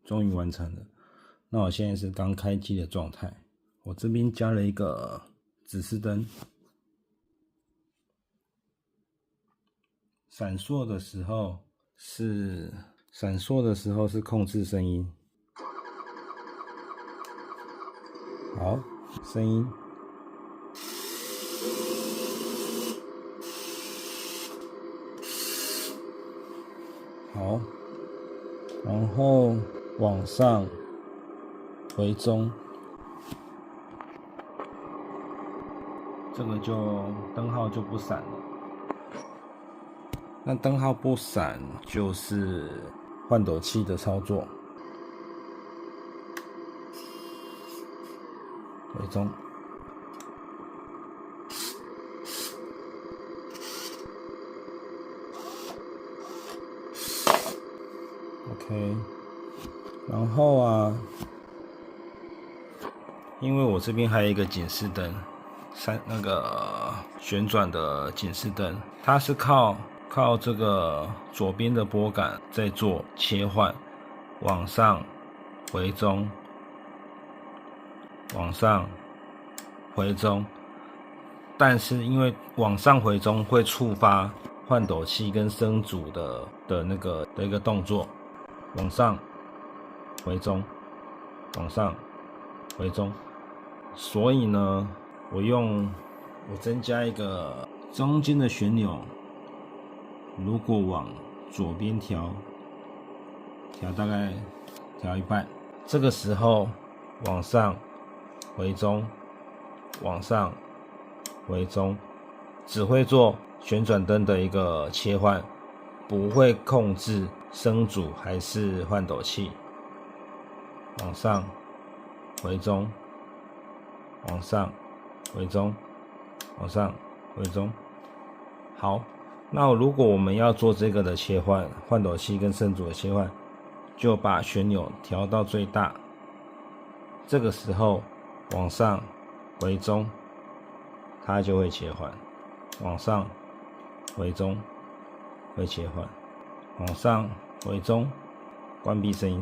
终于完成了。那我现在是刚开机的状态，我这边加了一个指示灯，闪烁的时候是控制声音。好，声音。好，然后往上回中，这个就灯号就不闪了。那灯号不闪就是换斗器的操作，回中。OK， 然后啊，因为我这边还有一个警示灯，那个旋转的警示灯，它是靠这个左边的拨杆在做切换，往上回中，往上回中，但是因为往上回中会触发换斗器跟声阻的一个动作，往上回中，往上回中，所以呢，我增加一个中间的旋钮，如果往左边调大概调一半，这个时候往上回中，往上回中，只会做旋转灯的一个切换，不会控制声阻还是换斗器。往上回中，往上回中，往上回中。好，那如果我们要做这个的切换，换斗器跟声阻的切换，就把旋钮调到最大，这个时候往上回中，它就会切换，往上回中会切换，往上回中，关闭声音。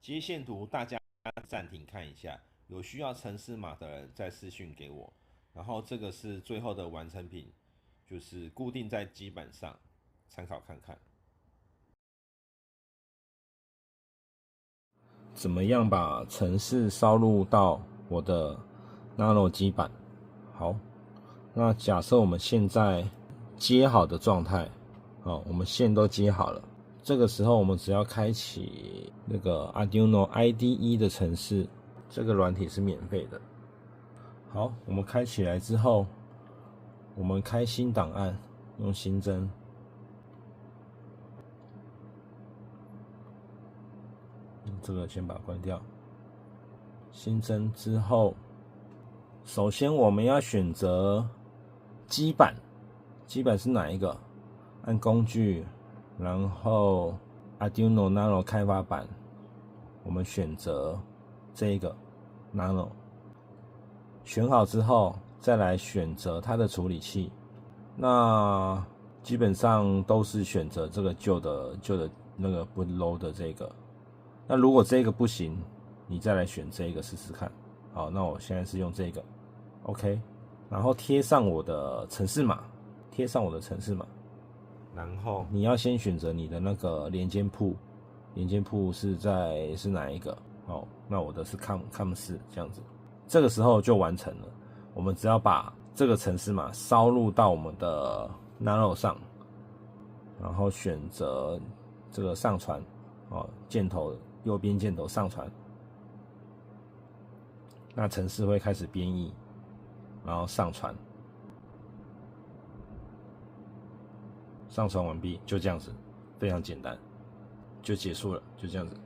接线图大家暂停看一下，有需要程式码的人再私讯给我。然后这个是最后的完成品，就是固定在基板上，参考看看。怎么样把程式烧入到我的 Nano 基板？好，那假设我们现在接好的状态，我们线都接好了。这个时候我们只要开启那个 Arduino IDE 的程式，这个软体是免费的。好，我们开起来之后，我们开新档案，用新增。这个先把它关掉。新增之后，首先我们要选择基板，基板是哪一个？按工具，然后 Arduino Nano 开发版，我们选择这一个 Nano。选好之后，再来选择它的处理器。那基本上都是选择这个旧的那个不 low 的这个。那如果这个不行，你再来选这个试试看。好，那我现在是用这个 ，OK， 然后贴上我的程式码，然后你要先选择你的那个连接埠，是哪一个？好，那我的是 COM4 这样子，这个时候就完成了。我们只要把这个程式码烧入到我们的 Nano 上，然后选择这个上传，箭头右边箭头上传，那程式会开始编译，然后上传。上传完毕，就这样子，非常简单，就结束了，就这样子。